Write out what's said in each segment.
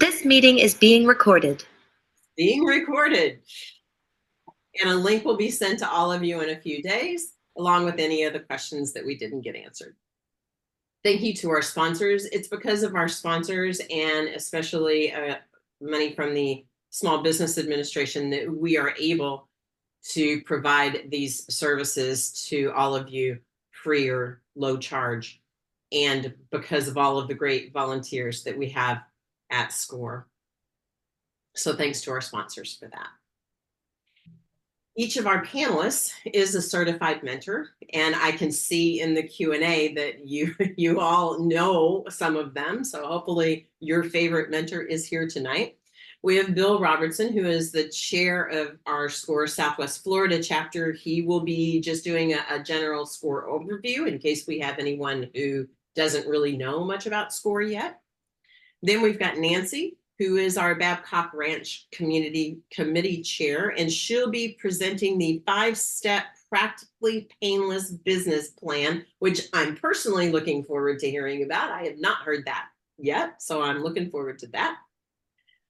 This meeting is being recorded. Being recorded. And a link will be sent to all of you in a few days, along with any of the questions that we didn't get answered. Thank you to our sponsors. It's because of our sponsors and especially money from the Small Business Administration that we are able to provide these services to all of you free or low charge, and because of all of the great volunteers that we have at SCORE. So thanks to our sponsors for that. Each of our panelists is a certified mentor, and I can see in the Q&A that you all know some of them, so hopefully your favorite mentor is here tonight. We have Bill Robertson, who is the chair of our SCORE Southwest Florida chapter. He will be just doing a general SCORE overview in case we have anyone who doesn't really know much about SCORE yet. Then we've got Nancy, who is our Babcock Ranch Community Committee Chair, and she'll be presenting the 5-step practically painless business plan, which I'm personally looking forward to hearing about. I have not heard that yet, so I'm looking forward to that.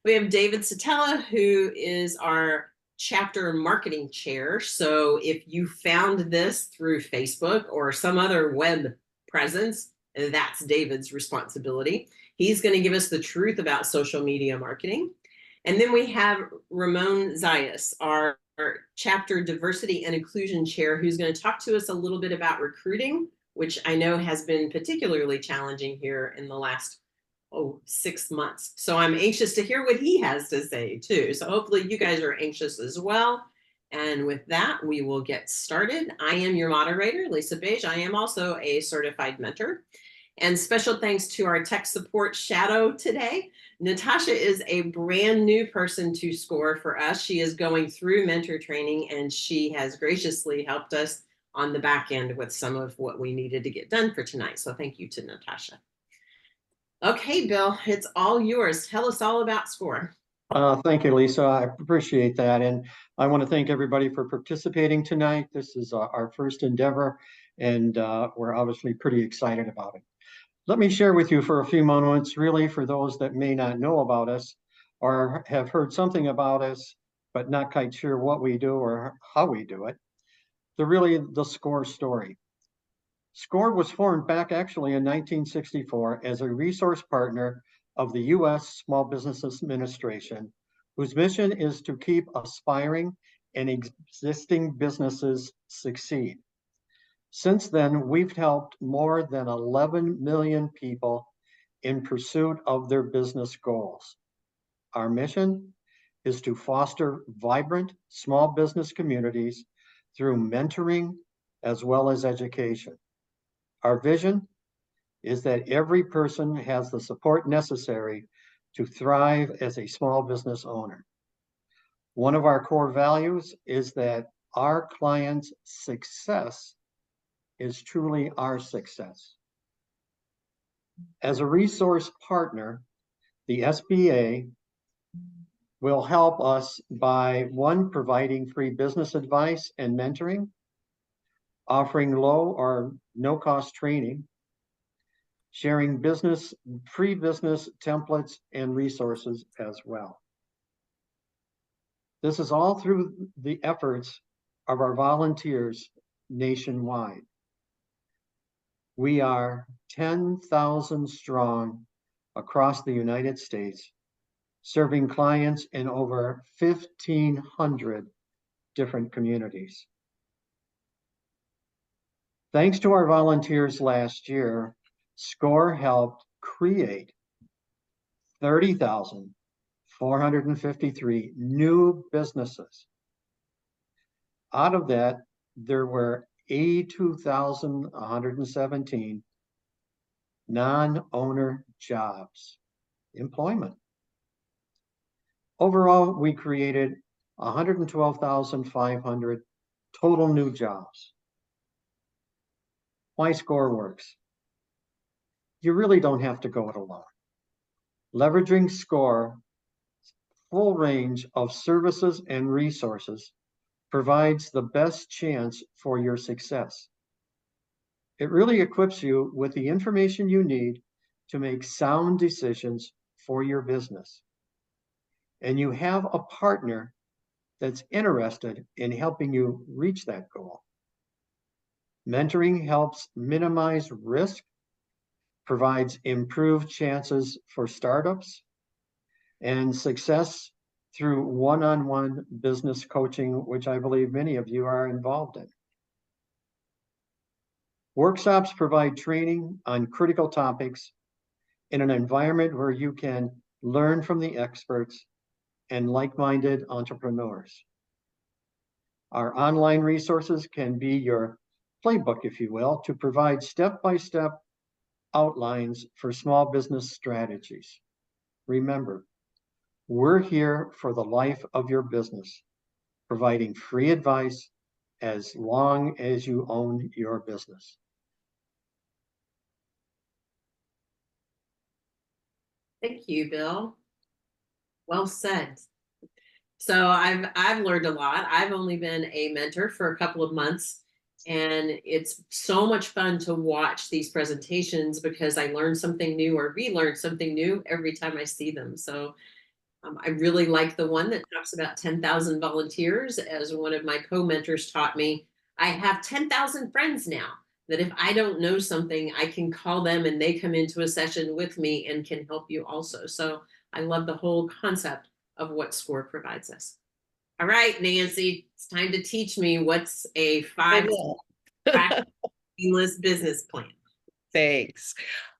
We have David Satella, who is our chapter marketing chair. So if you found this through Facebook or some other web presence, that's David's responsibility. He's going to give us the truth about social media marketing. And then we have Ramon Zayas, our chapter diversity and inclusion chair, who's going to talk to us a little bit about recruiting, which I know has been particularly challenging here in the last 6 months. So I'm anxious to hear what he has to say too. So hopefully you guys are anxious as well. And with that, we will get started. I am your moderator, Lisa Beige. I am also a certified mentor. And special thanks to our tech support shadow today. Natasha is a brand new person to SCORE for us. She is going through mentor training, and she has graciously helped us on the back end with some of what we needed to get done for tonight. So thank you to Natasha. Okay, Bill, it's all yours. Tell us all about SCORE. Thank you, Lisa. I appreciate that. And I want to thank everybody for participating tonight. This is our first endeavor, and we're obviously pretty excited about it. Let me share with you for a few moments, really, for those that may not know about us or have heard something about us, but not quite sure what we do or how we do it, the SCORE story. SCORE was formed back actually in 1964 as a resource partner of the U.S. Small Business Administration, whose mission is to keep aspiring and existing businesses succeed. Since then, we've helped more than 11 million people in pursuit of their business goals. Our mission is to foster vibrant small business communities through mentoring as well as education. Our vision is that every person has the support necessary to thrive as a small business owner. One of our core values is that our clients' success is truly our success. As a resource partner, the SBA will help us by, one, providing free business advice and mentoring, offering low or no cost training, sharing free business templates and resources as well. This is all through the efforts of our volunteers nationwide. We are 10,000 strong across the United States, serving clients in over 1,500 different communities. Thanks to our volunteers last year, SCORE helped create 30,453 new businesses. Out of that, there were 82,117 non-owner jobs, employment. Overall, we created 112,500 total new jobs. Why SCORE works? You really don't have to go it alone. Leveraging SCORE's full range of services and resources provides the best chance for your success. It really equips you with the information you need to make sound decisions for your business, and you have a partner that's interested in helping you reach that goal. Mentoring helps minimize risk, provides improved chances for startups, and success through one-on-one business coaching, which I believe many of you are involved in. Workshops provide training on critical topics in an environment where you can learn from the experts and like-minded entrepreneurs. Our online resources can be your playbook, if you will, to provide step-by-step outlines for small business strategies. Remember, we're here for the life of your business, providing free advice as long as you own your business. Thank you, Bill. Well said. So I've learned a lot. I've only been a mentor for a couple of months, and it's so much fun to watch these presentations because I learn something new or relearn something new every time I see them. So I really like the one that talks about 10,000 volunteers. As one of my co-mentors taught me, I have 10,000 friends now that if I don't know something, I can call them and they come into a session with me and can help you also. So I love the whole concept of what SCORE provides us. All right, Nancy, it's time to teach me what's a 5-step painless business plan. Thanks.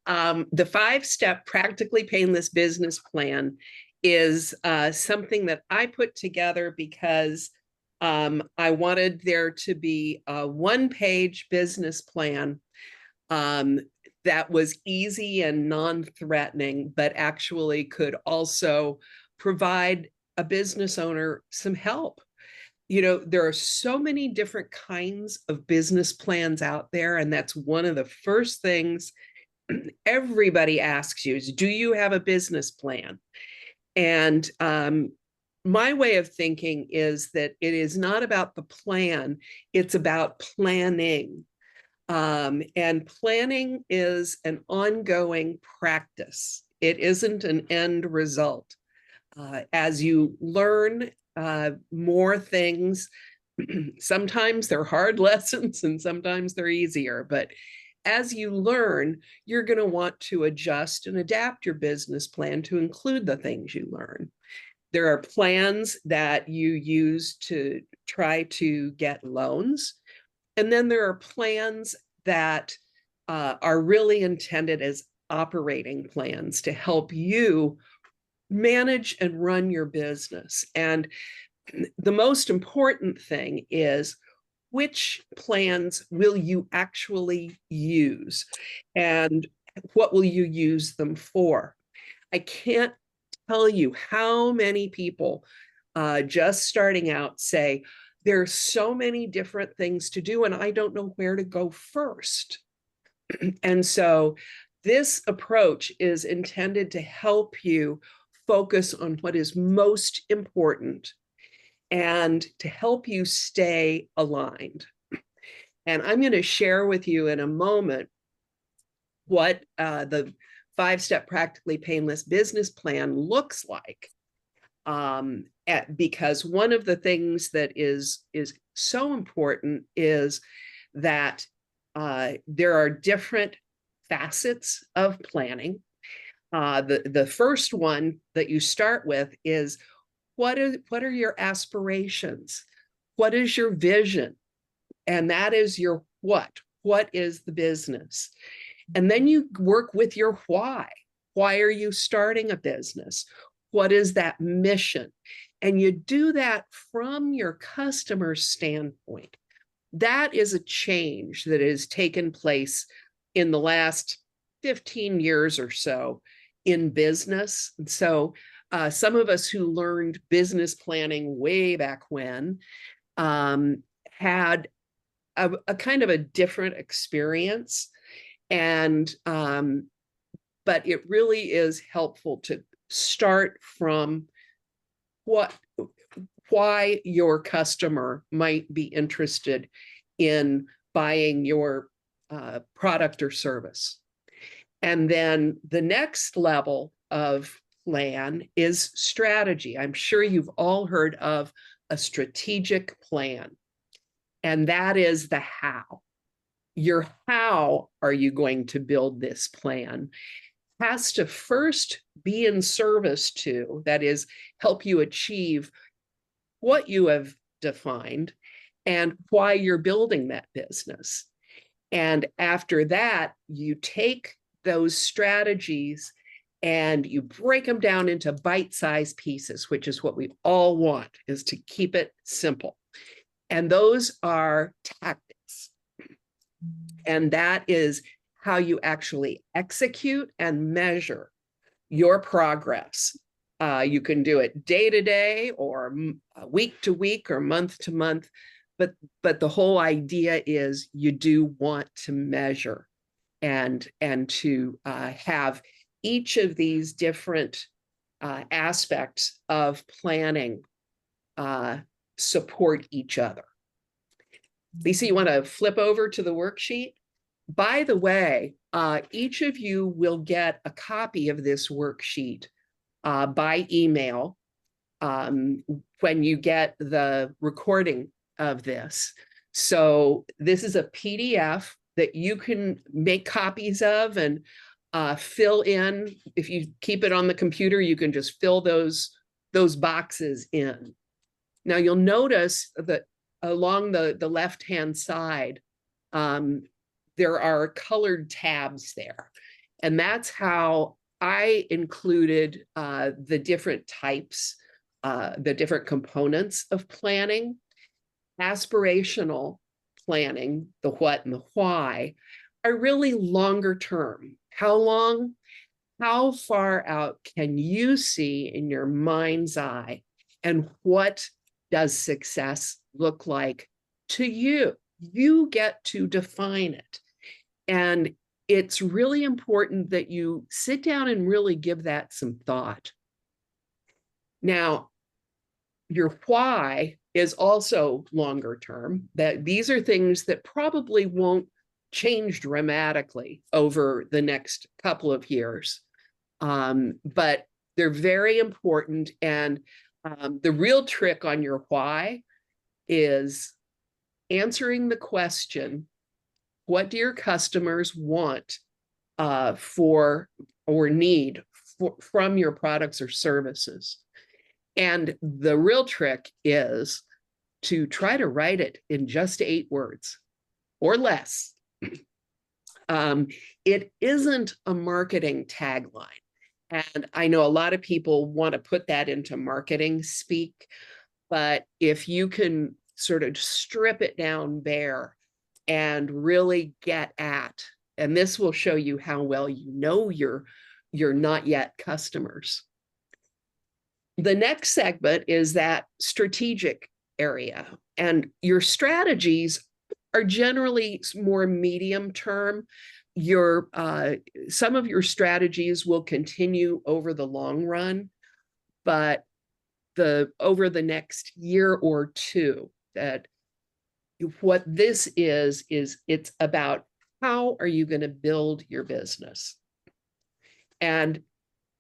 The 5-step practically painless business plan is something that I put together because I wanted there to be a 1-page business plan that was easy and non-threatening, but actually could also provide a business owner some help. You know, there are so many different kinds of business plans out there, and that's one of the first things everybody asks you is, do you have a business plan? And my way of thinking is that it is not about the plan, it's about planning. And planning is an ongoing practice. It isn't an end result. As you learn more things, sometimes they're hard lessons and sometimes they're easier, but as you learn, you're going to want to adjust and adapt your business plan to include the things you learn. There are plans that you use to try to get loans, and then there are plans that are really intended as operating plans to help you manage and run your business. And the most important thing is, which plans will you actually use and what will you use them for? I can't tell you how many people just starting out say, there's so many different things to do and I don't know where to go first. And so this approach is intended to help you focus on what is most important and to help you stay aligned. And I'm going to share with you in a moment what the 5-step practically painless business plan looks like. Because one of the things that is so important is that there are different facets of planning. The first one that you start with is, what are your aspirations? What is your vision? And that is your what. What is the business? And then you work with your why. Why are you starting a business? What is that mission? And you do that from your customer's standpoint. That is a change that has taken place in the last 15 years or so in business. And so some of us who learned business planning way back when had a kind of a different experience. And but it really is helpful to start from why your customer might be interested in buying your product or service. And then the next level of plan is strategy. I'm sure you've all heard of a strategic plan, and that is the how. Your how are you going to build this plan has to first be in service to, that is, help you achieve what you have defined and why you're building that business. And after that, you take those strategies and you break them down into bite-sized pieces, which is what we all want, is to keep it simple. And those are tactics. And that is how you actually execute and measure your progress. You can do it day to day or week to week or month to month, but the whole idea is you do want to measure and to have each of these different aspects of planning support each other. Lisa, you want to flip over to the worksheet? By the way, each of you will get a copy of this worksheet by email when you get the recording of this. So this is a PDF that you can make copies of and fill in. If you keep it on the computer, you can just fill those boxes in. Now you'll notice that along the left-hand side, there are colored tabs there. And that's how I included the different types, the different components of planning. Aspirational planning, the what and the why, are really longer term. How long? How far out can you see in your mind's eye? And what does success look like to you? You get to define it. And it's really important that you sit down and really give that some thought. Now, your why is also longer term, that these are things that probably won't change dramatically over the next couple of years. But they're very important. And the real trick on your why is answering the question, what do your customers want for or need from your products or services? And the real trick is to try to write it in just 8 words or less. It isn't a marketing tagline. And I know a lot of people want to put that into marketing speak, but if you can sort of strip it down bare and really get at, and this will show you how well you know your not yet customers. The next segment is that strategic area, and your strategies are generally more medium term. Some of your strategies will continue over the long run, but over the next year or two, that what this is it's about how are you going to build your business. And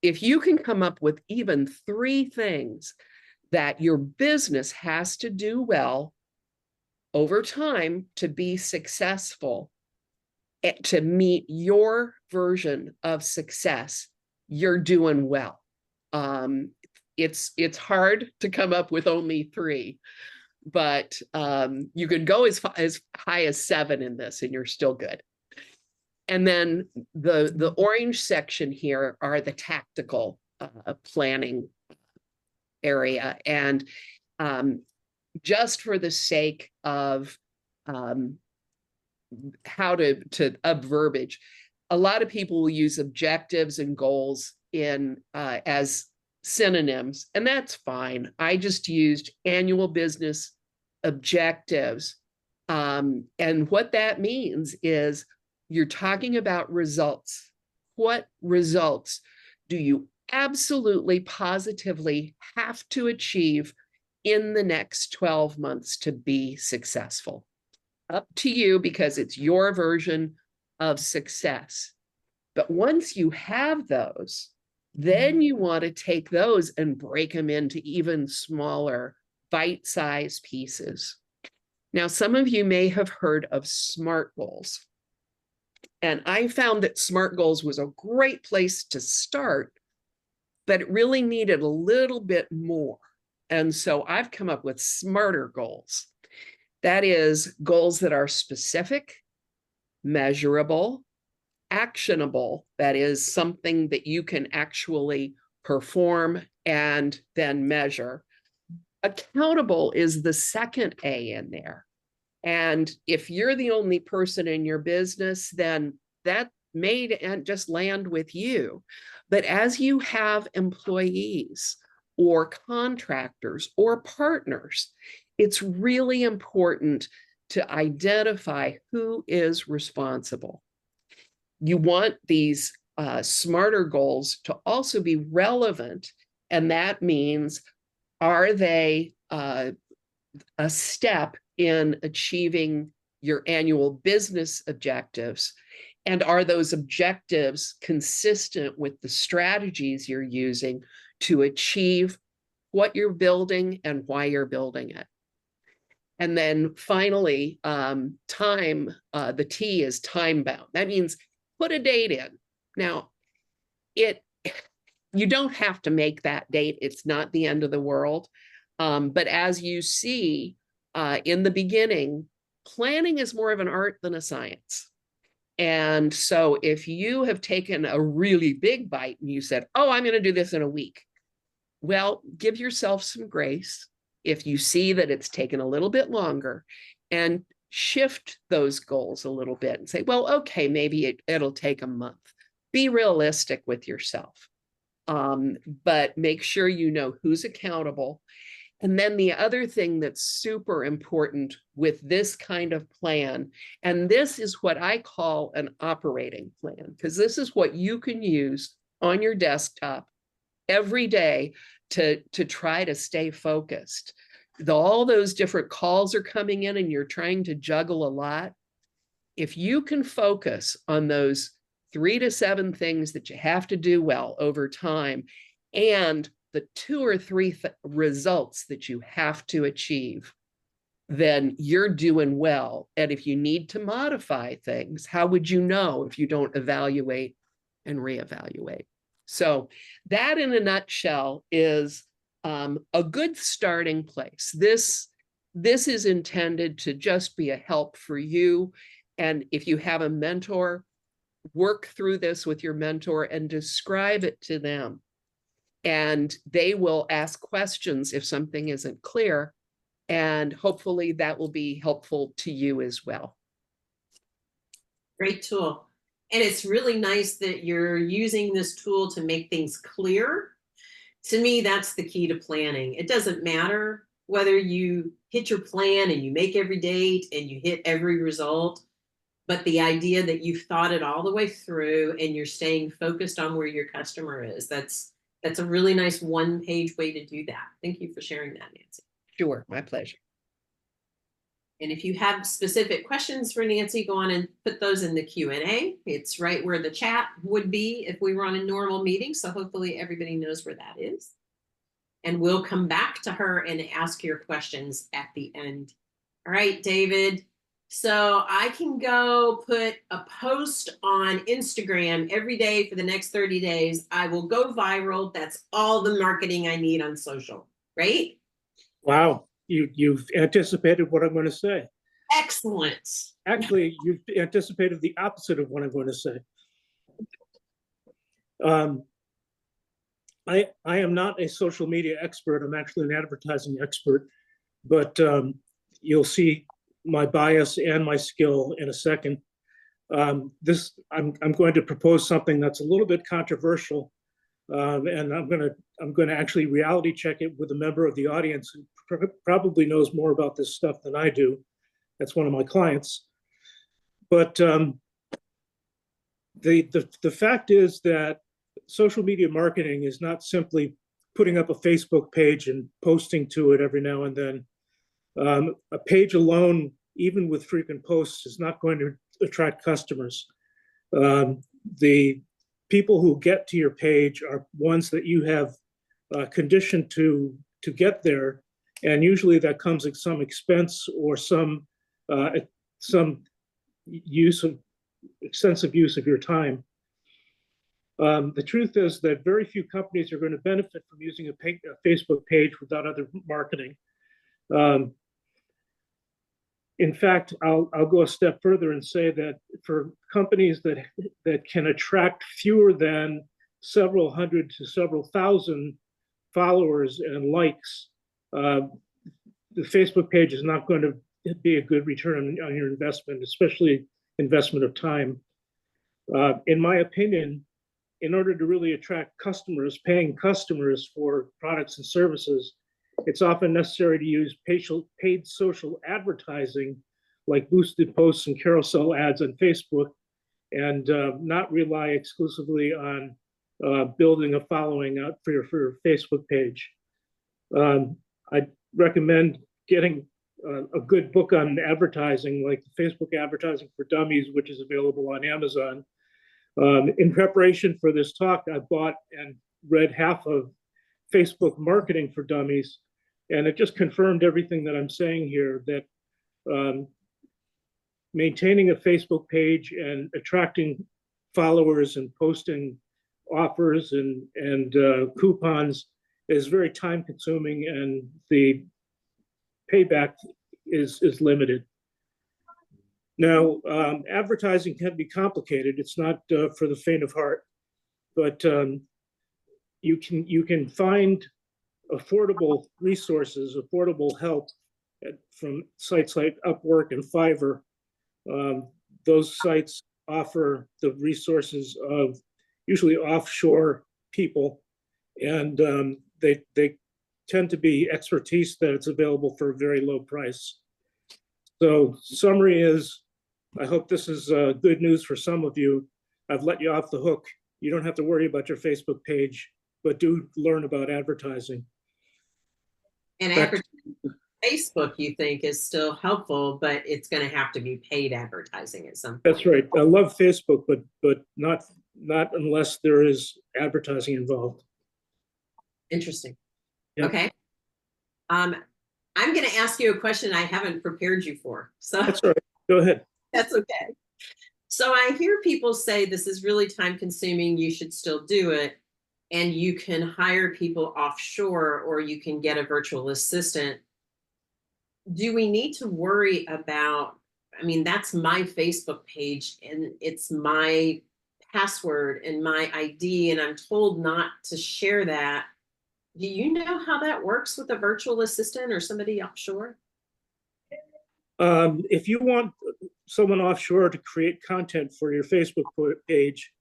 if you can come up with even 3 things that your business has to do well over time to be successful, to meet your version of success, you're doing well. It's hard to come up with only 3, but you could go as high as 7 in this and you're still good. And then the orange section here are the tactical planning area. And just for the sake of how of verbiage, a lot of people will use objectives and goals as synonyms, and that's fine. I just used annual business objectives. And what that means is you're talking about results. What results do you absolutely positively have to achieve in the next 12 months to be successful? Up to you, because it's your version of success. But once you have those, Then you want to take those and break them into even smaller bite-sized pieces. Now, some of you may have heard of SMART goals. And I found that SMART goals was a great place to start, but it really needed a little bit more. And so I've come up with smarter goals. That is, goals that are specific, measurable, actionable, that is something that you can actually perform and then measure. Accountable is the second A in there. And if you're the only person in your business, then that may just land with you. But as you have employees or contractors or partners, it's really important to identify who is responsible. You want these smarter goals to also be relevant, and that means, are they a step in achieving your annual business objectives? And are those objectives consistent with the strategies you're using to achieve what you're building and why you're building it? And then finally, time, the T is time bound. That means put a date in. Now, you don't have to make that date. It's not the end of the world. But as you see in the beginning, planning is more of an art than a science. And so if you have taken a really big bite and you said, oh, I'm going to do this in a week, well, give yourself some grace if you see that it's taken a little bit longer, and shift those goals a little bit and say, well, okay, maybe it'll take a month. Be realistic with yourself, but make sure you know who's accountable. And then the other thing that's super important with this kind of plan, and this is what I call an operating plan, because this is what you can use on your desktop every day to try to stay focused. All those different calls are coming in and you're trying to juggle a lot. If you can focus on those 3 to 7 things that you have to do well over time, and the 2 or 3 results that you have to achieve, then you're doing well. And if you need to modify things, how would you know if you don't evaluate and reevaluate? So that in a nutshell is a good starting place. This is intended to just be a help for you. And if you have a mentor, work through this with your mentor and describe it to them. And they will ask questions if something isn't clear. And hopefully that will be helpful to you as well. Great tool. And it's really nice that you're using this tool to make things clear. To me, that's the key to planning. It doesn't matter whether you hit your plan and you make every date and you hit every result, but the idea that you've thought it all the way through and you're staying focused on where your customer is, that's a really nice one-page way to do that. Thank you for sharing that, Nancy. Sure, my pleasure. And if you have specific questions for Nancy, go on and put those in the Q&A. It's right where the chat would be if we were on a normal meeting. So hopefully everybody knows where that is. And we'll come back to her and ask your questions at the end. All right, David. So I can go put a post on Instagram every day for the next 30 days. I will go viral. That's all the marketing I need on social, right? Wow, you've anticipated what I'm going to say. Excellent. Actually, you've anticipated the opposite of what I'm going to say. I am not a social media expert. I'm actually an advertising expert, but you'll see my bias and my skill in a second. I'm going to propose something that's a little bit controversial, and I'm going to actually reality check it with a member of the audience who probably knows more about this stuff than I do. That's one of my clients. But the fact is that social media marketing is not simply putting up a Facebook page and posting to it every now and then. A page alone, even with frequent posts, is not going to attract customers. The people who get to your page are ones that you have conditioned to get there, and usually that comes at some expense or some extensive use of your time. The truth is that very few companies are going to benefit from using a Facebook page without other marketing. In fact, I'll go a step further and say that for companies that can attract fewer than several hundred to several thousand followers and likes, the Facebook page is not going to be a good return on your investment, especially investment of time. In my opinion, in order to really attract customers, paying customers for products and services, it's often necessary to use paid social advertising like boosted posts and carousel ads on Facebook, and not rely exclusively on building a following out for your Facebook page. I recommend getting a good book on advertising, like Facebook Advertising for Dummies, which is available on Amazon. In preparation for this talk, I bought and read half of Facebook Marketing for Dummies, and it just confirmed everything that I'm saying here, that maintaining a Facebook page and attracting followers and posting offers and coupons is very time consuming, and the payback is limited. Now, advertising can be complicated. It's not for the faint of heart, but you can find affordable resources, affordable help from sites like Upwork and Fiverr. Those sites offer the resources of usually offshore people, and they tend to be expertise that it's available for a very low price. So summary is, I hope this is good news for some of you. I've let you off the hook. You don't have to worry about your Facebook page, but do learn about advertising. And Facebook, you think, is still helpful, but it's going to have to be paid advertising at some point. That's right. I love Facebook, but not unless there is advertising involved. Interesting. Yep. Okay. I'm going to ask you a question I haven't prepared you for. So That's all right. Go ahead. that's okay. So I hear people say this is really time consuming. You should still do it. And you can hire people offshore, or you can get a virtual assistant. Do we need to worry about, I mean, that's my Facebook page and it's my password and my ID, and I'm told not to share that. Do you know how that works with a virtual assistant or somebody offshore? If you want someone offshore to create content for your Facebook page,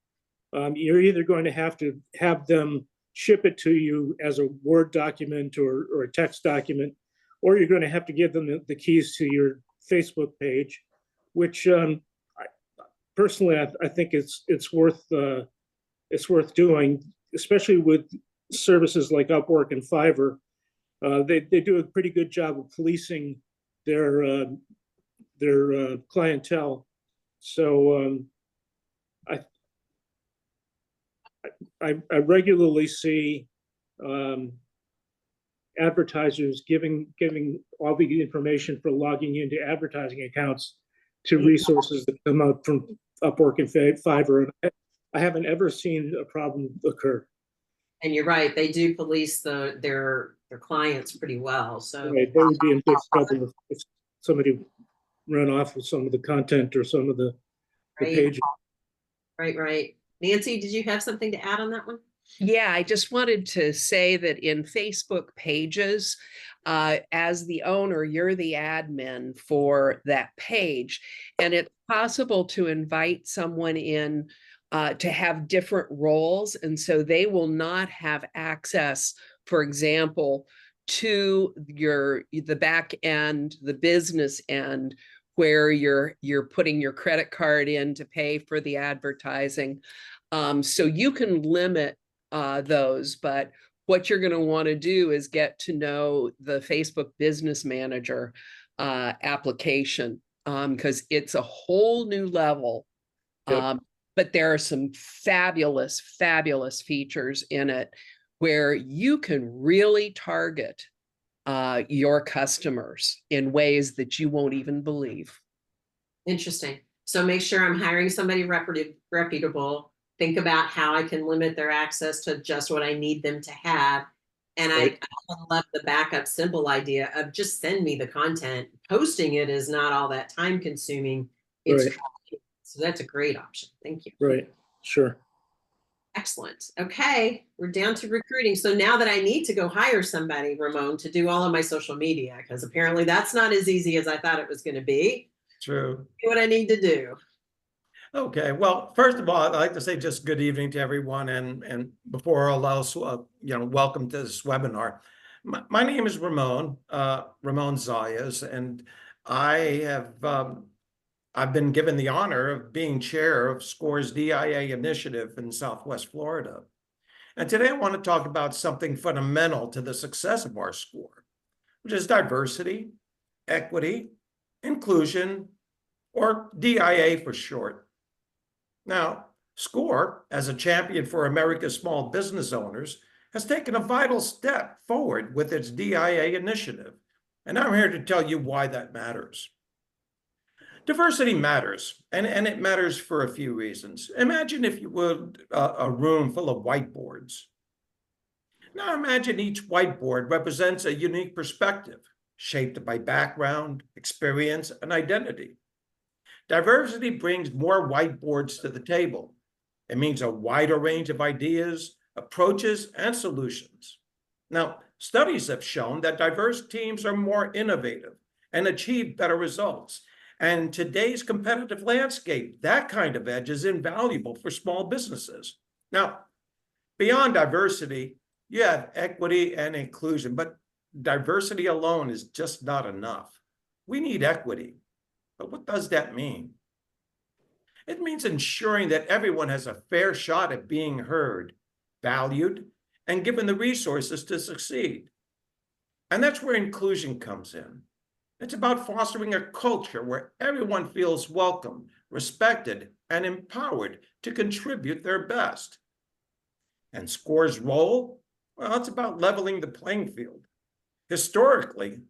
you're either going to have them ship it to you as a Word document or a text document, or you're going to have to give them the keys to your Facebook page, which personally I think it's worth doing, especially with services like Upwork and Fiverr. They do a pretty good job of policing their clientele. So I regularly see advertisers giving all the information for logging into advertising accounts to resources that come out from Upwork and Fiverr. And I haven't ever seen a problem occur. And you're right, they do police their clients pretty well. So Right, they would be in big trouble if somebody ran off with some of the content or some of the right, pages. right. Nancy, did you have something to add on that one? Yeah, I just wanted to say that in Facebook pages, as the owner, you're the admin for that page, and it's possible to invite someone in to have different roles, and so they will not have access, for example, to the back end, the business end, where you're putting your credit card in to pay for the advertising. So you can limit those, but what you're going to want to do is get to know the Facebook Business Manager application, because it's a whole new level. Yep. but there are some fabulous, fabulous features in it where you can really target your customers in ways that you won't even believe. Interesting. So make sure I'm hiring somebody reputable. Think about how I can limit their access to just what I need them to have. And Right. I love the backup symbol idea of just send me the content. Posting it is not all that time consuming. It's Right. tracking. So that's a great option. Thank you. Right, sure. Excellent. Okay, we're down to recruiting. So now that I need to go hire somebody, Ramon, to do all of my social media, because apparently that's not as easy as I thought it was going to be. True. Do what I need to do. Okay, well, first of all, I'd like to say just good evening to everyone, and before all else, welcome to this webinar. My name is Ramon Zayas, and I've been given the honor of being chair of SCORE's DIA initiative in Southwest Florida. And today I want to talk about something fundamental to the success of our SCORE, which is diversity, equity, inclusion, or DIA for short. Now, SCORE, as a champion for America's small business owners, has taken a vital step forward with its DIA initiative, and I'm here to tell you why that matters. Diversity matters, and it matters for a few reasons. Imagine, if you would, a room full of whiteboards. Now imagine each whiteboard represents a unique perspective, shaped by background, experience, and identity. Diversity brings more whiteboards to the table. It means a wider range of ideas, approaches, and solutions. Now, studies have shown that diverse teams are more innovative and achieve better results. And in today's competitive landscape, that kind of edge is invaluable for small businesses. Now, beyond diversity, you have equity and inclusion, but diversity alone is just not enough. We need equity. But what does that mean? It means ensuring that everyone has a fair shot at being heard, valued, and given the resources to succeed. And that's where inclusion comes in. It's about fostering a culture where everyone feels welcome, respected, and empowered to contribute their best. And SCORE's role? Well, it's about leveling the playing field. Historically,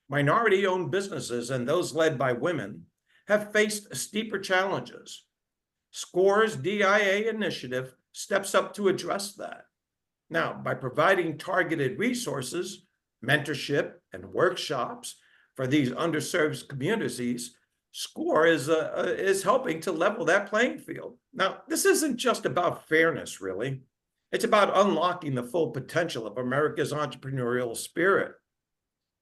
minority-owned businesses and those led by women have faced steeper challenges. SCORE's DIA initiative steps up to address that. Now, by providing targeted resources, mentorship, and workshops for these underserved communities, SCORE is helping to level that playing field. Now, this isn't just about fairness, really. It's about unlocking the full potential of America's entrepreneurial spirit.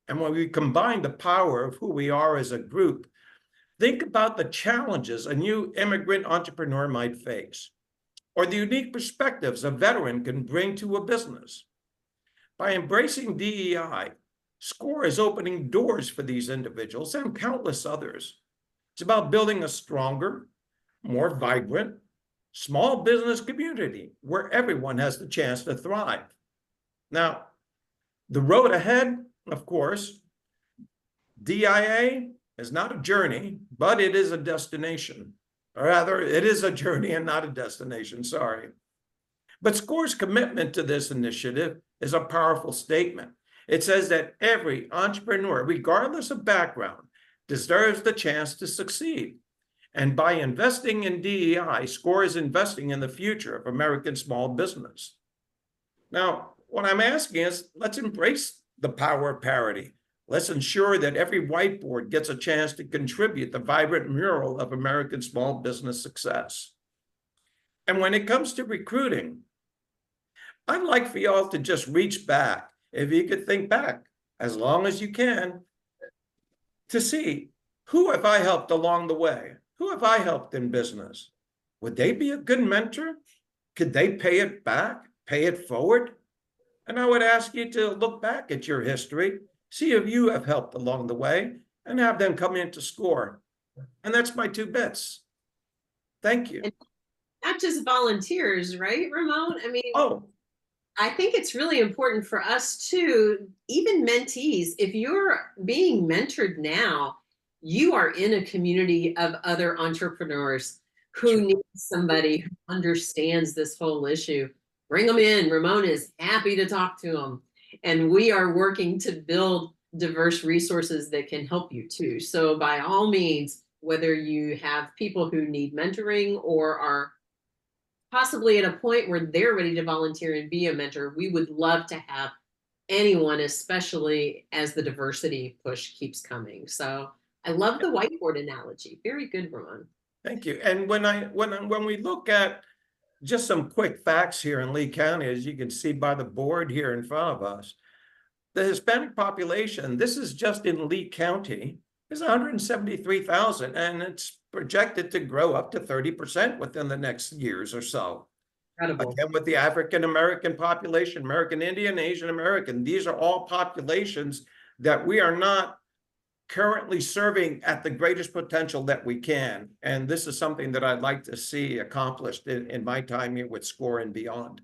And when we combine the power of who we are as a group, think about the challenges a new immigrant entrepreneur might face, or the unique perspectives a veteran can bring to a business. By embracing DEI, SCORE is opening doors for these individuals and countless others. It's about building a stronger, more vibrant, small business community where everyone has the chance to thrive. Now, the road ahead, of course, DIA is not a journey, but it is a destination. Or rather, it is a journey and not a destination, sorry. But SCORE's commitment to this initiative is a powerful statement. It says that every entrepreneur, regardless of background, deserves the chance to succeed. And by investing in DEI, SCORE is investing in the future of American small business. Now, what I'm asking is, let's embrace the power of parity. Let's ensure that every whiteboard gets a chance to contribute the vibrant mural of American small business success. And when it comes to recruiting, I'd like for y'all to just reach back, if you could think back, as long as you can, to see, who have I helped along the way? Who have I helped in business? Would they be a good mentor? Could they pay it back, pay it forward? And I would ask you to look back at your history, see if you have helped along the way, and have them come in to SCORE. And that's my 2 bits. Thank you. And not just volunteers, right, Ramon? I mean, I think it's really important for us too, even mentees, if you're being mentored now, you are in a community of other entrepreneurs who needs somebody who understands this whole issue, bring them in. Ramona is happy to talk to them. And we are working to build diverse resources that can help you too. So by all means, whether you have people who need mentoring or are possibly at a point where they're ready to volunteer and be a mentor, we would love to have anyone, especially as the diversity push keeps coming. So I love the whiteboard analogy. Very good, Ron. Thank you. And when we look at just some quick facts here in Lee County, as you can see by the board here in front of us, the Hispanic population, this is just in Lee County, is 173,000, and it's projected to grow up to 30% within the next years or so. Incredible. Again, with the African American population, American Indian, Asian American, these are all populations that we are not currently serving at the greatest potential that we can. And this is something that I'd like to see accomplished in my time here with SCORE and beyond.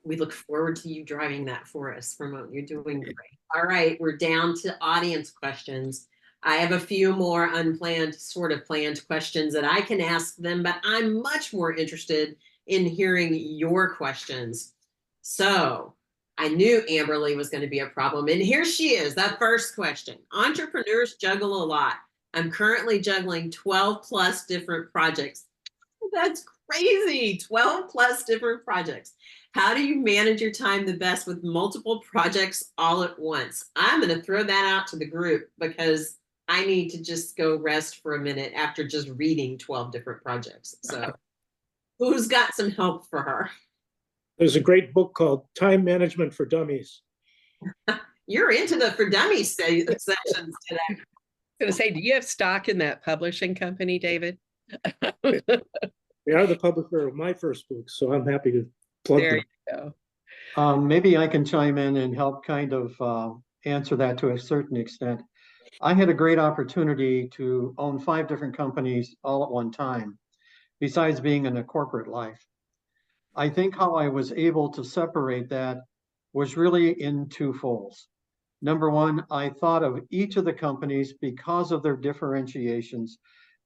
We look forward to you driving that for us, Ramon. You're doing great. All right, we're down to audience questions. I have a few more unplanned, sort of planned questions that I can ask them, but I'm much more interested in hearing your questions. So I knew Amberly was going to be a problem. And here she is, that first question. Entrepreneurs juggle a lot. I'm currently juggling 12 plus different projects. That's crazy, 12 plus different projects. How do you manage your time the best with multiple projects all at once? I'm going to throw that out to the group because I need to just go rest for a minute after just reading 12 different projects. So who's got some help for her? There's a great book called Time Management for Dummies. You're into the for dummies sessions today. I was going to say, do you have stock in that publishing company, David? They are the publisher of my first book, so I'm happy to plug There them. you go. Maybe I can chime in and help kind of answer that to a certain extent. I had a great opportunity to own 5 different companies all at one time, besides being in a corporate life. I think how I was able to separate that was really in 2 folds. Number one, I thought of each of the companies because of their differentiations,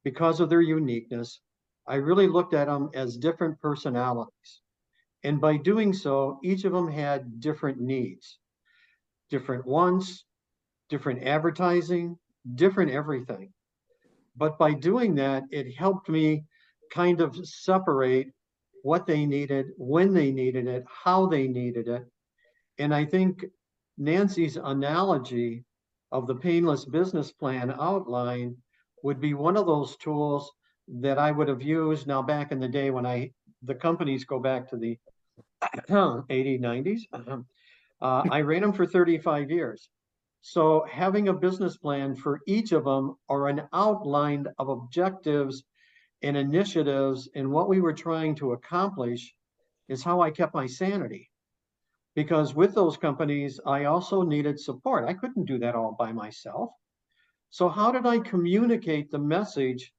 because of their uniqueness. I really looked at them as different personalities. And by doing so, each of them had different needs, different wants, different advertising, different everything. But by doing that, it helped me kind of separate what they needed, when they needed it, how they needed it. And I think Nancy's analogy of the painless business plan outline would be one of those tools that I would have used now back in the day when the companies go back to the 80s, 90s. I ran them for 35 years. So having a business plan for each of them or an outline of objectives and initiatives and what we were trying to accomplish is how I kept my sanity. Because with those companies, I also needed support. I couldn't do that all by myself. So how did I communicate the message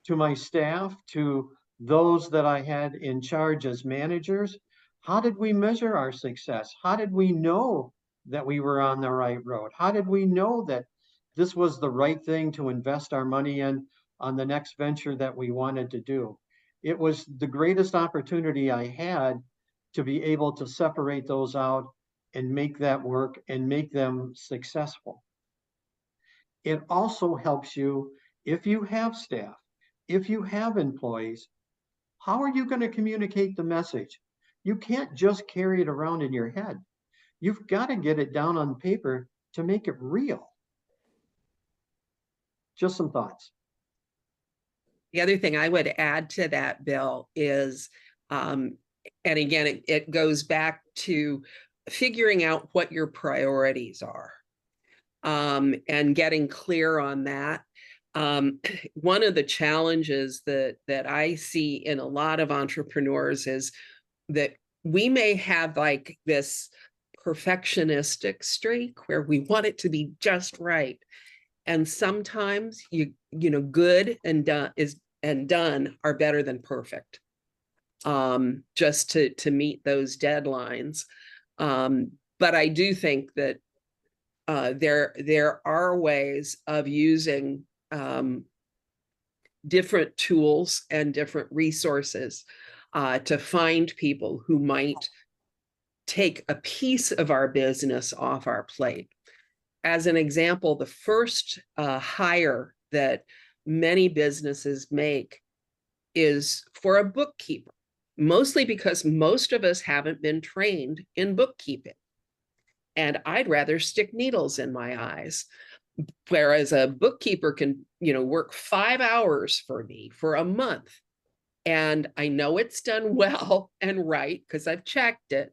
to my staff, to those that I had in charge as managers? How did we measure our success? How did we know that we were on the right road? How did we know that this was the right thing to invest our money in on the next venture that we wanted to do? It was the greatest opportunity I had to be able to separate those out and make that work and make them successful. It also helps you if you have staff, if you have employees. How are you going to communicate the message? You can't just carry it around in your head. You've got to get it down on paper to make it real. Just some thoughts. The other thing I would add to that, Bill, is, and again, it goes back to figuring out what your priorities are, and getting clear on that. One of the challenges that I see in a lot of entrepreneurs is that we may have like this perfectionistic streak where we want it to be just right. And sometimes you know, good and done are better than perfect. Just to meet those deadlines. But I do think that there are ways of using different tools and different resources to find people who might take a piece of our business off our plate. As an example, the first hire that many businesses make is for a bookkeeper, mostly because most of us haven't been trained in bookkeeping. And I'd rather stick needles in my eyes. Whereas a bookkeeper can, work 5 hours for me for a month. And I know it's done well and right because I've checked it,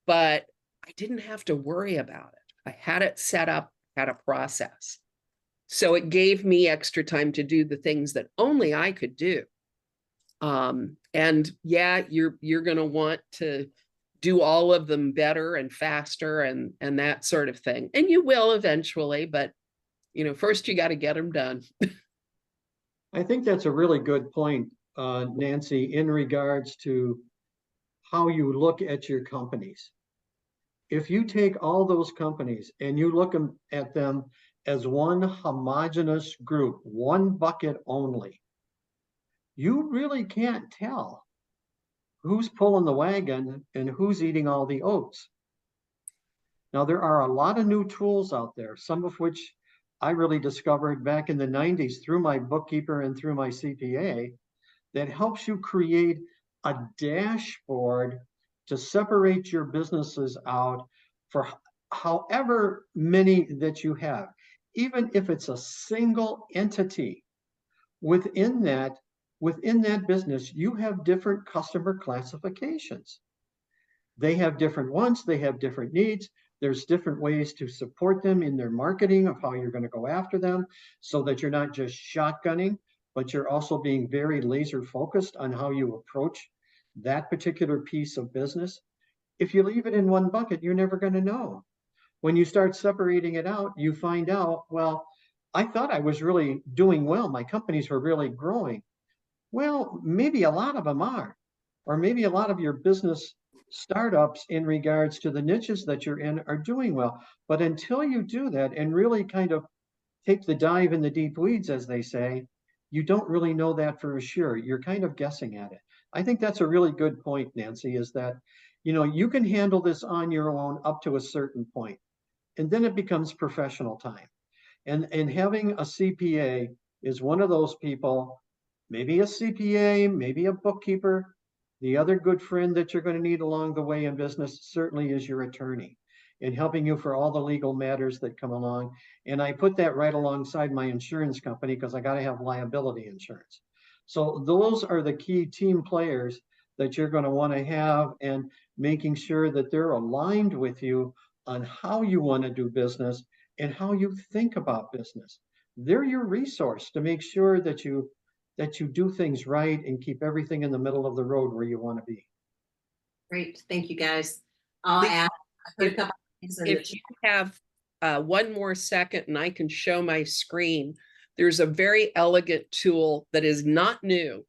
but I didn't have to worry about it. I had it set up, had a process. So it gave me extra time to do the things that only I could do. And yeah, you're going to want to do all of them better and faster and that sort of thing. And you will eventually, but first you got to get them done. I think that's a really good point, Nancy, in regards to how you look at your companies. If you take all those companies and you look at them as one homogeneous group, one bucket only, you really can't tell who's pulling the wagon and who's eating all the oats. Now, there are a lot of new tools out there, some of which I really discovered back in the 90s through my bookkeeper and through my CPA, that helps you create a dashboard to separate your businesses out for however many that you have. Even if it's a single entity, within that business, you have different customer classifications. They have different wants, they have different needs. There's different ways to support them in their marketing of how you're going to go after them so that you're not just shotgunning, but you're also being very laser focused on how you approach that particular piece of business. If you leave it in one bucket, you're never going to know. When you start separating it out, you find out, well, I thought I was really doing well. My companies were really growing. Well, maybe a lot of them are, or maybe a lot of your business startups in regards to the niches that you're in are doing well. But until you do that and really kind of take the dive in the deep weeds, as they say, you don't really know that for sure. You're kind of guessing at it. I think that's a really good point, Nancy, is that, you can handle this on your own up to a certain point, and then it becomes professional time. And having a CPA is one of those people, maybe a CPA, maybe a bookkeeper. The other good friend that you're going to need along the way in business certainly is your attorney, in helping you for all the legal matters that come along. And I put that right alongside my insurance company because I got to have liability insurance. So those are the key team players that you're going to want to have, and making sure that they're aligned with you on how you want to do business and how you think about business. They're your resource to make sure that you do things right and keep everything in the middle of the road where you want to be. Great, thank you, guys. I'll If- add I put a couple things in the If you have one more second and I can show my screen, there's a very elegant tool that is not new.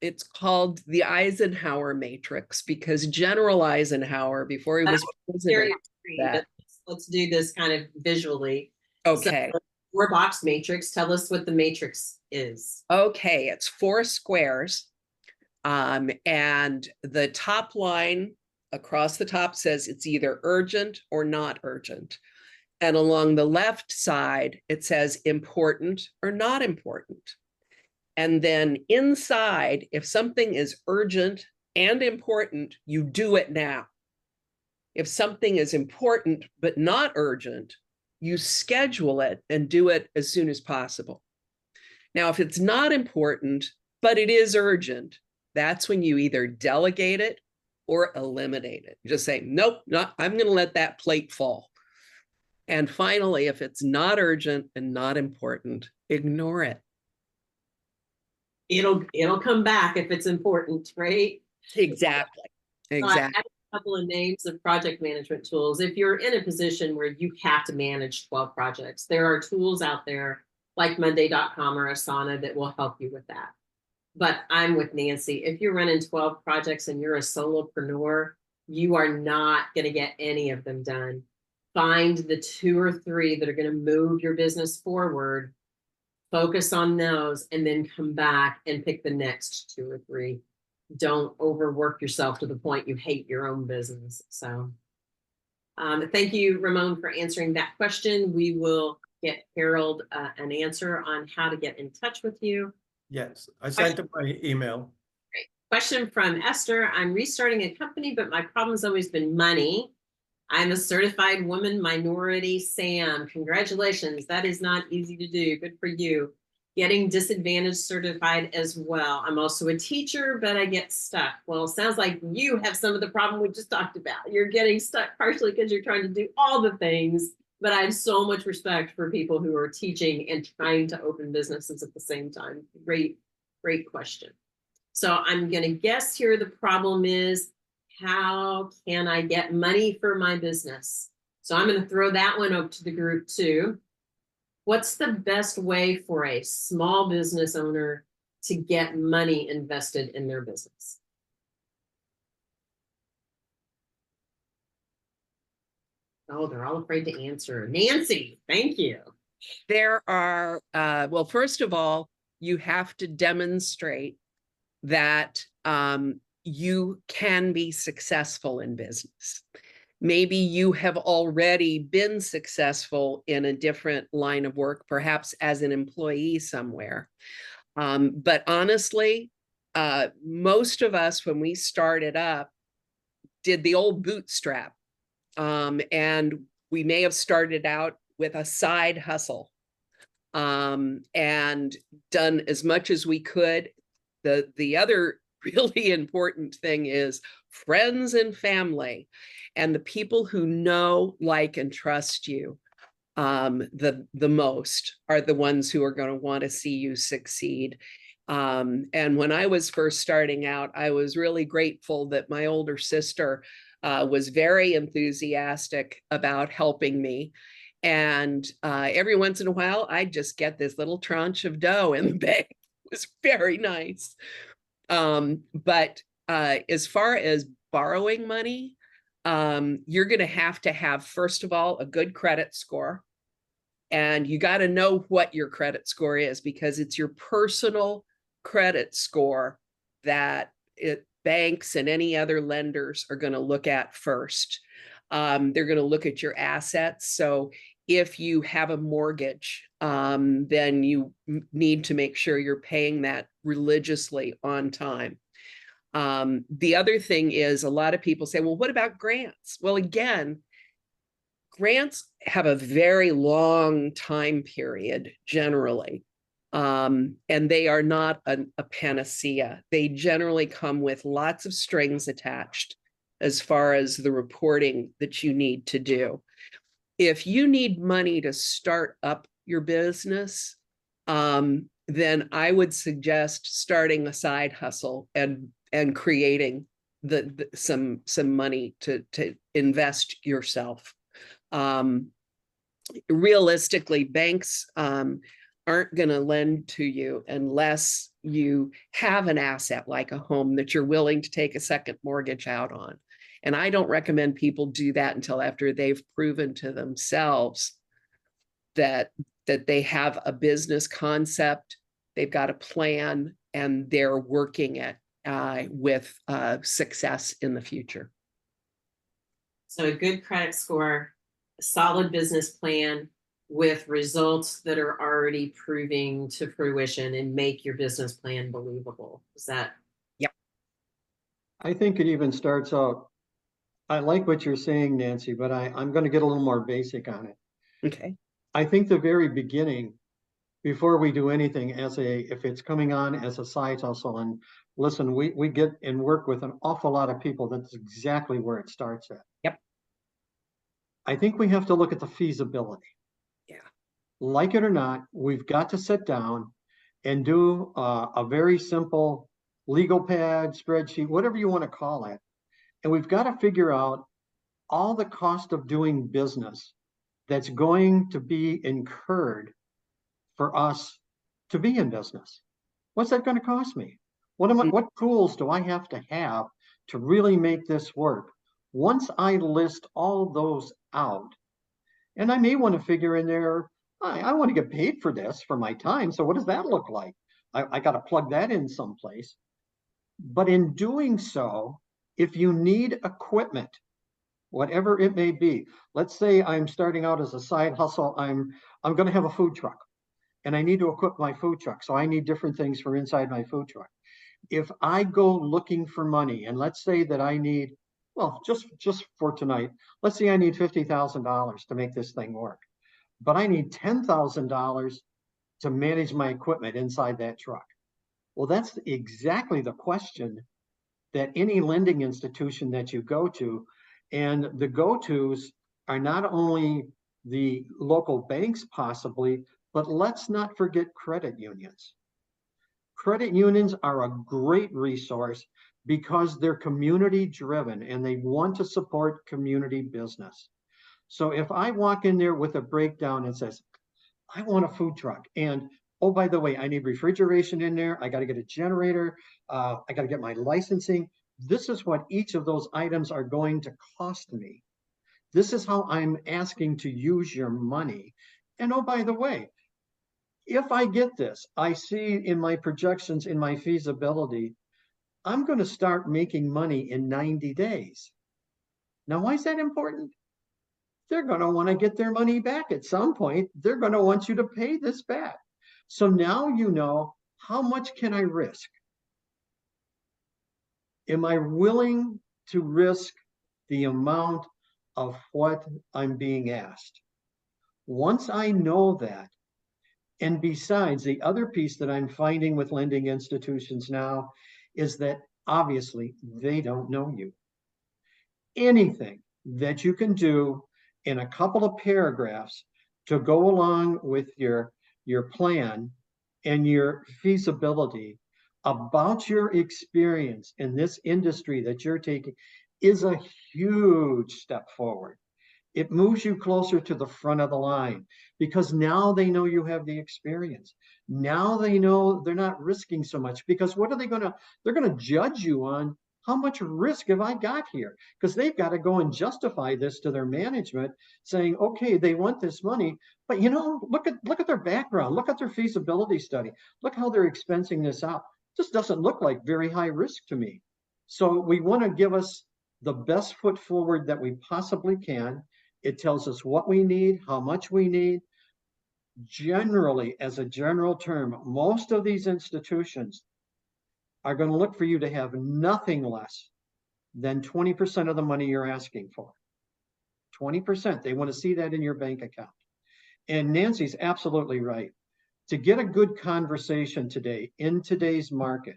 It's called the Eisenhower Matrix, because General Eisenhower, before he was share president, your screen, that. but let's do this kind of visually. Okay, So, 4-box matrix. Tell us what the matrix is. okay, it's 4 squares. And the top line across the top says it's either urgent or not urgent. And along the left side, it says important or not important. And then inside, if something is urgent and important, you do it now. If something is important but not urgent, you schedule it and do it as soon as possible. Now, if it's not important, but it is urgent, that's when you either delegate it or eliminate it. You just say, nope, I'm going to let that plate fall. And finally, if it's not urgent and not important, ignore it. It'll come back if it's important, right? Exactly. So I Exactly. added a couple of names of project management tools. If you're in a position where you have to manage 12 projects, there are tools out there like Monday.com or Asana that will help you with that. But I'm with Nancy. If you're running 12 projects and you're a solopreneur, you are not going to get any of them done. Find the 2 or 3 that are going to move your business forward. Focus on those and then come back and pick the next 2 or 3. Don't overwork yourself to the point you hate your own business. So thank you, Ramon, for answering that question. We will get Harold an answer on how to get in touch with you. Yes, I sent him my email. Question from Esther. I'm restarting a company, but my problem's always been money. I'm a certified woman minority Sam. Congratulations. That is not easy to do. Good for you. Getting disadvantaged certified as well. I'm also a teacher, but I get stuck. Well, it sounds like you have some of the problem we just talked about. You're getting stuck partially because you're trying to do all the things, but I have so much respect for people who are teaching and trying to open businesses at the same time. Great, great question. So I'm going to guess here the problem is, how can I get money for my business? So I'm going to throw that one up to the group too. What's the best way for a small business owner to get money invested in their business? Oh, they're all afraid to answer. Nancy, thank you. There are, well, first of all, you have to demonstrate that you can be successful in business. Maybe you have already been successful in a different line of work, perhaps as an employee somewhere. But honestly, most of us, when we started up, did the old bootstrap. And we may have started out with a side hustle and done as much as we could. The other really important thing is friends and family and the people who know, like, and trust you the most are the ones who are going to want to see you succeed. And when I was first starting out, I was really grateful that my older sister was very enthusiastic about helping me. And every once in a while, I'd just get this little tranche of dough in the bank. It was very nice. But as far as borrowing money, you're going to have, first of all, a good credit score. And you got to know what your credit score is, because it's your personal credit score that banks and any other lenders are going to look at first. They're going to look at your assets. So if you have a mortgage, then you need to make sure you're paying that religiously on time. The other thing is, a lot of people say, well, what about grants? Well, again, grants have a very long time period generally, and they are not a panacea. They generally come with lots of strings attached as far as the reporting that you need to do. If you need money to start up your business, then I would suggest starting a side hustle and creating some money to invest yourself. Realistically, banks aren't going to lend to you unless you have an asset like a home that you're willing to take a second mortgage out on. And I don't recommend people do that until after they've proven to themselves that they have a business concept, they've got a plan, and they're working it with success in the future. So a good credit score, a solid business plan with results that are already proving to fruition and make your business plan believable. Is that? Yep. I think it even starts out, I like what you're saying, Nancy, but I'm going to get a little more basic on it. Okay. I think the very beginning, before we do anything, if it's coming on as a side hustle, and listen, we get and work with an awful lot of people. That's exactly where it starts at. Yep. I think we have to look at the feasibility. Yeah. Like it or not, we've got to sit down and do a very simple legal pad, spreadsheet, whatever you want to call it. And we've got to figure out all the cost of doing business that's going to be incurred for us to be in business. What's that going to cost me? What tools do I have to really make this work? Once I list all those out, and I may want to figure in there I want to get paid for this, for my time. So what does that look like? I got to plug that in someplace. But in doing so, if you need equipment, whatever it may be, let's say I'm starting out as a side hustle, I'm going to have a food truck and I need to equip my food truck. So I need different things for inside my food truck. If I go looking for money, and let's say that I need, well, just for tonight, let's say I need $50,000 to make this thing work, but I need $10,000 to manage my equipment inside that truck. Well, that's exactly the question that any lending institution that you go to, and the go-tos are not only the local banks possibly, but let's not forget credit unions. Credit unions are a great resource because they're community driven and they want to support community business. So if I walk in there with a breakdown and says, I want a food truck, and oh, by the way, I need refrigeration in there, I got to get a generator, I got to get my licensing. This is what each of those items are going to cost me. This is how I'm asking to use your money. And oh, by the way, if I get this, I see in my projections, in my feasibility, I'm going to start making money in 90 days. Now, why is that important? They're going to want to get their money back at some point. They're going to want you to pay this back. So now you know, how much can I risk? Am I willing to risk the amount of what I'm being asked? Once I know that, and besides, the other piece that I'm finding with lending institutions now is that obviously they don't know you. Anything that you can do in a couple of paragraphs to go along with your plan and your feasibility about your experience in this industry that you're taking is a huge step forward. It moves you closer to the front of the line because now they know you have the experience. Now they know they're not risking so much, because what are they going to, they're going to judge you on how much risk have I got here? Because they've got to go and justify this to their management saying, okay, they want this money, but you know, look at their background, look at their feasibility study, look how they're expensing this out. This doesn't look like very high risk to me. So we want to give us the best foot forward that we possibly can. It tells us what we need, how much we need. Generally, as a general term, most of these institutions are going to look for you to have nothing less than 20% of the money you're asking for. 20%. They want to see that in your bank account. And Nancy's absolutely right. To get a good conversation today in today's market,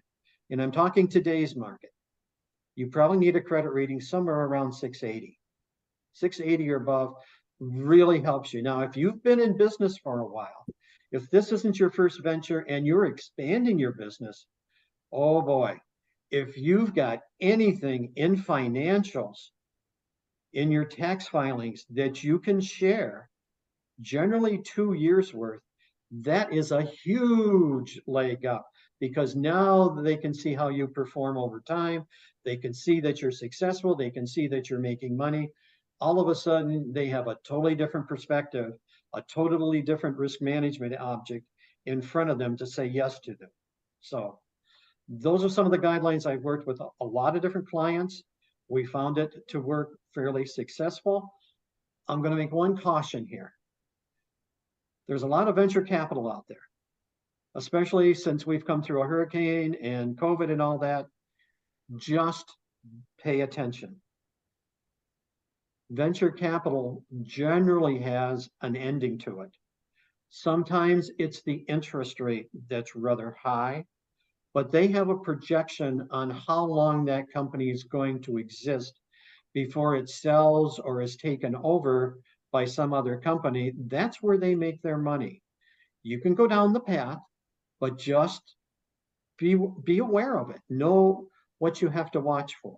and I'm talking today's market, you probably need a credit rating somewhere around 680. 680 or above really helps you. Now, if you've been in business for a while, if this isn't your first venture and you're expanding your business, oh boy, if you've got anything in financials, in your tax filings that you can share, generally 2 years worth, that is a huge leg up, because now they can see how you perform over time. They can see that you're successful. They can see that you're making money. All of a sudden, they have a totally different perspective, a totally different risk management object in front of them to say yes to them. So those are some of the guidelines. I've worked with a lot of different clients. We found it to work fairly successful. I'm going to make one caution here. There's a lot of venture capital out there, especially since we've come through a hurricane and COVID and all that. Just pay attention. Venture capital generally has an ending to it. Sometimes it's the interest rate that's rather high, but they have a projection on how long that company is going to exist before it sells or is taken over by some other company. That's where they make their money. You can go down the path, but just be aware of it. Know what you have to watch for.